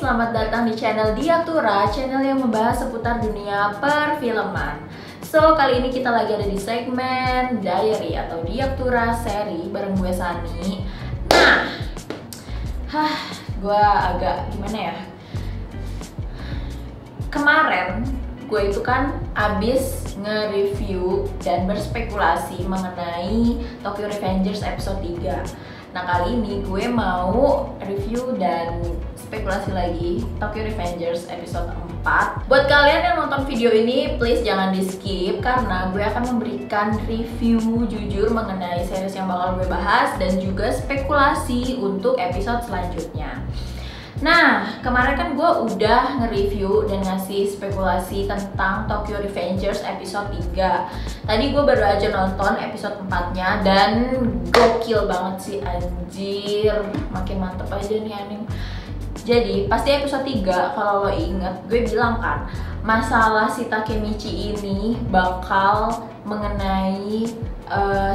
selamat datang di channel Diaktura, channel yang membahas seputar dunia perfilman. So, kali ini kita lagi ada di segmen Diary atau Diaktura seri bareng gue Sani. Nah, gue agak gimana ya? Kemarin gue itu kan abis nge-review dan berspekulasi mengenai Tokyo Revengers episode 3. Nah, kali ini gue mau review dan spekulasi lagi Tokyo Revengers episode 4. Buat kalian yang nonton video ini, please jangan di skip karena gue akan memberikan review jujur mengenai series yang bakal gue bahas dan juga spekulasi untuk episode selanjutnya. Nah, kemarin kan gue udah nge-review dan ngasih spekulasi tentang Tokyo Revengers episode 3. Tadi gue baru aja nonton episode 4-nya dan gokil banget sih, anjir. Makin mantep aja nih anime. Jadi, pas di episode 3, kalau lo inget, gue bilang kan, masalah si Takemichi ini bakal mengenai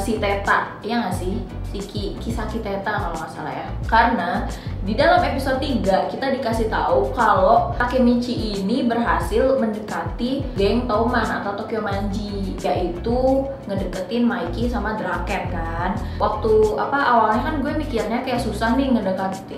si Teta, iya gak sih? Si Kisaki Teta kalau nggak salah ya. Karena di dalam episode 3 kita dikasih tahu kalau Takemichi ini berhasil mendekati geng Touman atau Tokyo Manji, yaitu ngedeketin Maiki sama Draken kan. Waktu awalnya kan gue mikirnya kayak susah nih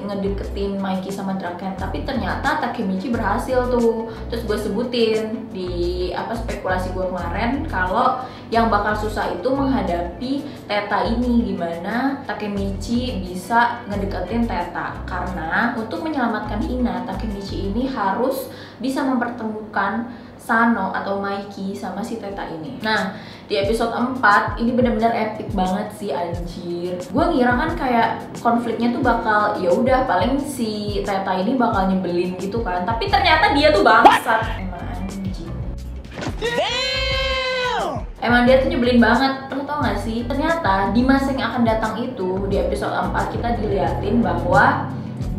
ngedeketin Maiki sama Draken, tapi ternyata Takemichi berhasil tuh. Terus gue sebutin di spekulasi gue kemarin kalau yang bakal susah itu menghadapi Teta ini, gimana Takemichi bisa ngedeketin Teta. Karena untuk menyelamatkan Hina, Takemichi ini harus bisa mempertemukan Sano atau Maiki sama si Teta ini. Nah, di episode 4 ini benar-benar epic banget sih, anjir. Gue ngira kan kayak konfliknya tuh bakal ya udah paling si Teta ini bakal nyebelin gitu kan. Tapi ternyata dia tuh bangsat. Emang anjing. Emang dia tuh nyebelin banget, lo tau gak sih? Ternyata di masa yang akan datang itu, di episode 4 kita diliatin bahwa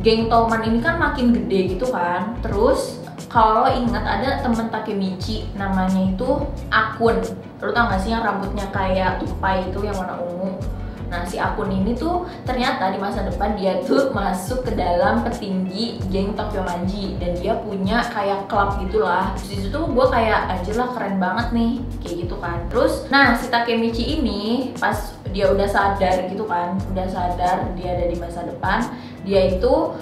geng Touman ini kan makin gede gitu kan. Terus kalau ingat ada temen Takemichi namanya itu Akun. Lo tau gak sih yang rambutnya kayak tupai itu yang warna ungu? Nah, si Akun ini tuh ternyata di masa depan dia tuh masuk ke dalam petinggi geng Tokyo Manji dan dia punya kayak klub gitulah. Di situ tuh gue kayak anjir lah, keren banget nih kayak gitu kan. Terus nah, si Takemichi ini pas dia udah sadar gitu kan, udah sadar dia ada di masa depan, dia itu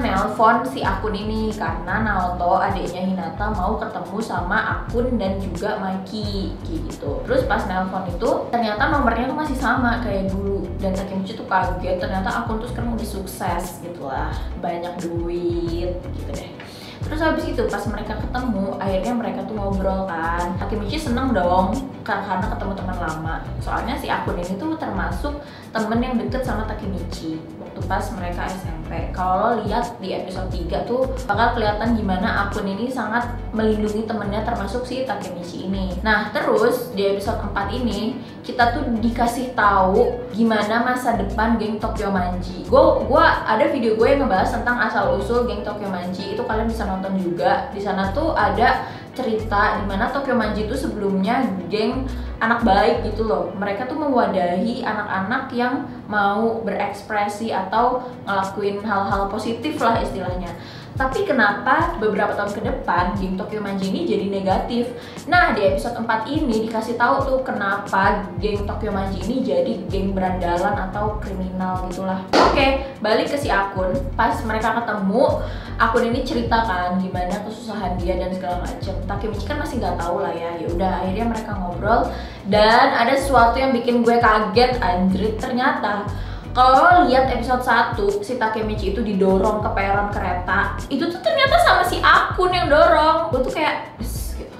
nelpon si Akun ini karena Naoto adiknya Hinata mau ketemu sama Akun dan juga Maiki kayak gitu. Terus pas nelpon itu ternyata nomornya tuh masih sama kayak dulu dan Takemichi tuh kaget, ternyata Akun tuh sekarang udah sukses gitu lah, banyak duit gitu deh. Terus habis itu pas mereka ketemu, akhirnya mereka tuh ngobrol kan. Takemichi seneng dong karena ketemu teman lama. Soalnya si Akun ini tuh termasuk temen yang deket sama Takemichi waktu pas mereka SMP. Kalau lo lihat di episode 3 tuh bakal kelihatan gimana Akun ini sangat melindungi temennya termasuk si Takemichi ini. Nah, terus di episode 4 ini kita tuh dikasih tahu gimana masa depan geng Tokyo Manji. Gua ada video gue yang ngebahas tentang asal usul geng Tokyo Manji, itu kalian bisa nonton juga. Di sana tuh ada cerita dimana Tokyo Manji itu sebelumnya geng anak baik gitu loh. Mereka tuh mewadahi anak-anak yang mau berekspresi atau ngelakuin hal-hal positif lah istilahnya. Tapi kenapa beberapa tahun ke depan geng Tokyo Manji ini jadi negatif? Nah, di episode 4 ini dikasih tahu tuh kenapa geng Tokyo Manji ini jadi geng berandalan atau kriminal gitulah. Oke, balik ke si Akun. Pas mereka ketemu, Akun ini ceritakan gimana kesusahan dia dan segala macem. Takemichi kan masih nggak tahu lah ya. Ya udah, akhirnya mereka ngobrol dan ada sesuatu yang bikin gue kaget, anjrit. Ternyata kalau lo lihat episode 1, si Takemichi itu didorong ke peron kereta. Itu tuh ternyata sama si Akun yang dorong. Gue tuh kayak gitu.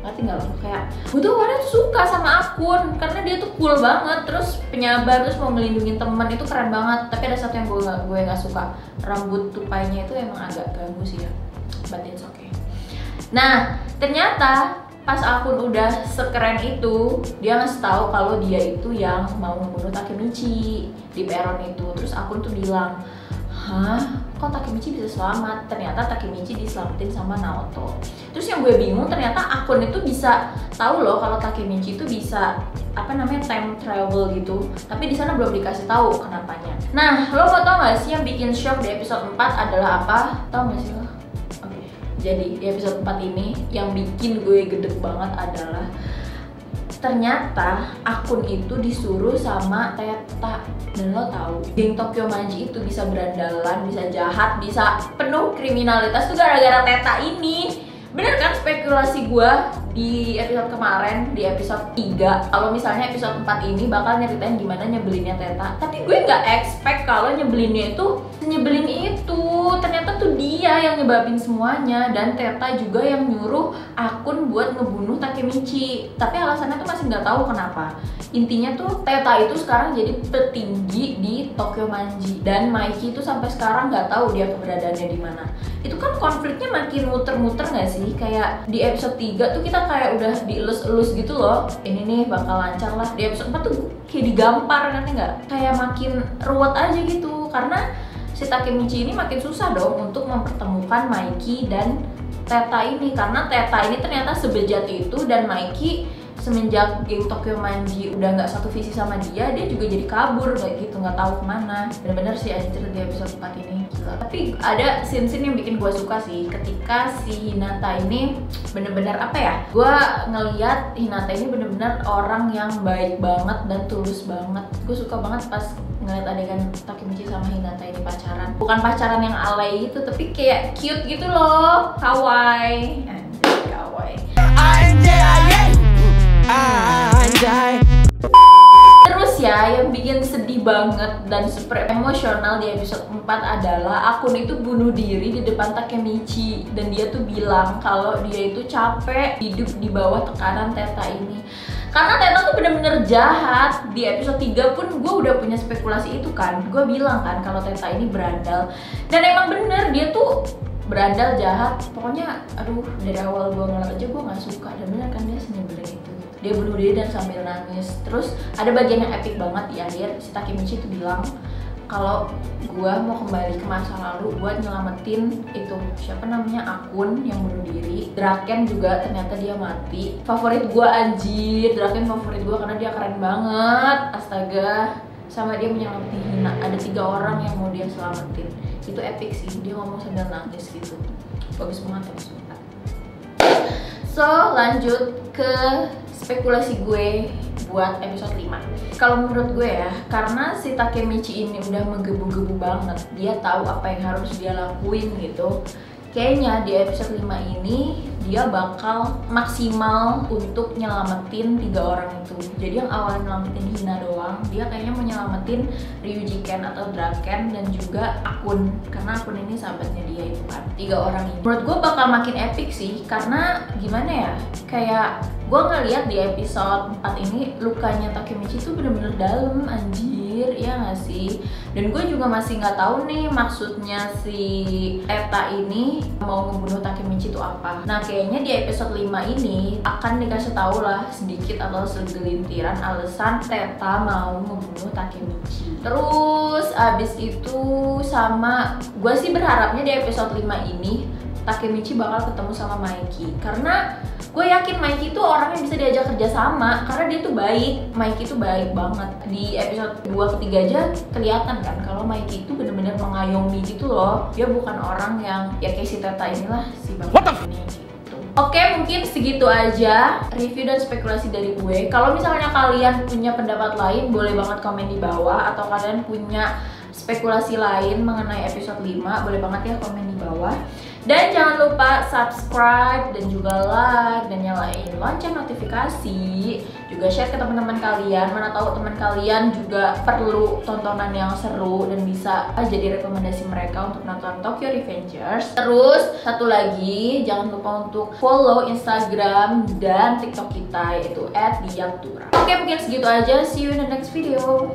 Ngerti gak lo? Kayak gue tuh awalnya tuh suka sama Akun karena dia tuh cool banget, terus penyabar, terus mau ngelindungin teman, itu keren banget. Tapi ada satu yang gue gak suka, rambut tupainya itu emang agak ganggu sih ya. But it's okay. Nah, ternyata pas Akun udah sekeren itu, dia ngasih tahu kalau dia itu yang mau membunuh Takemichi di peron itu. Terus Akun tuh bilang, hah? kok Takemichi bisa selamat. Ternyata Takemichi diselamatin sama Naoto. Terus yang gue bingung, ternyata akun itu bisa tahu loh kalau Takemichi itu bisa time travel gitu. Tapi di sana belum dikasih tahu kenapanya. Nah, lo mau tau gak sih yang bikin shock di episode 4 adalah apa? Tau gak sih lo? Oke. Jadi di episode 4 ini yang bikin gue gedeg banget adalah ternyata akun itu disuruh sama Teta. Dan lo tahu, geng Tokyo Manji itu bisa berandalan, bisa jahat, bisa penuh kriminalitas tuh gara-gara Teta ini. Bener kan spekulasi gue di episode kemarin, di episode 3, kalau misalnya episode 4 ini bakal nyeritain gimana nyebelinnya Teta. Tapi gue nggak expect kalau nyebelinnya itu nyebelin itu. Ternyata tuh dia yang nyebabin semuanya, dan Teta juga yang nyuruh akun buat ngebunuh Takemichi. Tapi alasannya tuh masih nggak tahu kenapa. Intinya tuh Teta itu sekarang jadi petinggi di Tokyo Manji, dan Maiki itu sampai sekarang nggak tahu dia keberadaannya di mana. Itu kan konfliknya makin muter-muter nggak sih? Kayak di episode 3 tuh kita kayak udah dielus-elus gitu loh. Ini nih bakal lancar lah. Di episode 4 tuh kayak digampar kan, nggak? Kayak makin ruwet aja gitu. Karena si Takemichi ini makin susah dong untuk mempertemukan Maiki dan Teta ini. Karena Teta ini ternyata sebejat itu, dan Maiki semenjak geng Tokyo Manji udah nggak satu visi sama dia juga jadi kabur kayak gitu, nggak tahu kemana. Bener-bener sih anjir di episode 4 ini gila. Tapi ada scene-scene yang bikin gue suka sih, ketika si Hinata ini bener-bener gue ngeliat Hinata ini bener-bener orang yang baik banget dan tulus banget. Gue suka banget pas ngeliat adegan Takemichi sama Hinata ini pacaran. Bukan pacaran yang alay gitu, tapi kayak cute gitu loh, kawaii. Anjir, kawaii. Terus ya, yang bikin sedih banget dan super emosional di episode 4 adalah akun itu bunuh diri di depan Takemichi. Dan dia tuh bilang kalau dia itu capek hidup di bawah tekanan Teta ini. Karena Teta tuh bener-bener jahat. Di episode 3 pun gue udah punya spekulasi itu kan. Gue bilang kan kalau Teta ini berandal. Dan emang bener, dia tuh berandal, jahat. Pokoknya aduh, dari awal gue ngeliat aja gue gak suka. Dan bener kan dia senyebelin itu. Dia bunuh diri dan sambil nangis. Terus ada bagian yang epic banget di akhir. Si Takemichi itu bilang kalau gue mau kembali ke masa lalu buat nyelamatin itu akun yang bunuh diri. Draken juga ternyata dia mati. Favorit gue anjir, Draken favorit gue karena dia keren banget. Astaga, sama dia menyelamatin Hina. Ada 3 orang yang mau dia selamatin. Itu epic sih, dia ngomong sambil nangis gitu. Bagus banget episode 4. So lanjut ke spekulasi gue buat episode 5. Kalau menurut gue ya, karena si Takemichi ini udah menggebu-gebu banget, dia tahu apa yang harus dia lakuin gitu. Kayaknya di episode 5 ini dia bakal maksimal untuk nyelamatin 3 orang itu. Jadi yang awalnya nyelamatin Hina doang, dia kayaknya mau nyelamatin Ryuji Ken atau Draken dan juga Akun, karena Akun ini sahabatnya dia itu kan. 3 orang ini menurut gue bakal makin epic sih, karena gimana ya, kayak gue ngeliat di episode 4 ini lukanya Takemichi tuh bener-bener dalam anjir, ya gak sih? Dan gue juga masih nggak tahu nih maksudnya si Teta ini mau ngebunuh Takemichi itu apa. Nah kayaknya di episode 5 ini akan dikasih tahu lah sedikit atau segelintiran alasan Teta mau ngebunuh Takemichi. Terus abis itu sama gue sih berharapnya di episode 5 ini Takemichi bakal ketemu sama Maiki, karena gue yakin Maiki itu orang yang bisa diajak kerja sama karena dia tuh baik. Maiki tuh baik banget. Di episode 2 ketiga aja kelihatan kan kalau Maiki itu bener-bener mengayomi gitu loh. Dia bukan orang yang ya kayak si Teta inilah, si bapak ini gitu. Oke, mungkin segitu aja review dan spekulasi dari gue. Kalau misalnya kalian punya pendapat lain, boleh banget komen di bawah. Atau kalian punya spekulasi lain mengenai episode 5, boleh banget ya komen di bawah. Dan jangan lupa subscribe dan juga like dan nyalain lonceng notifikasi. Juga share ke teman-teman kalian. Mana tahu teman kalian juga perlu tontonan yang seru dan bisa jadi rekomendasi mereka untuk nonton Tokyo Revengers. Terus satu lagi, jangan lupa untuk follow Instagram dan TikTok kita, yaitu @diaktura. Oke, mungkin segitu aja. See you in the next video.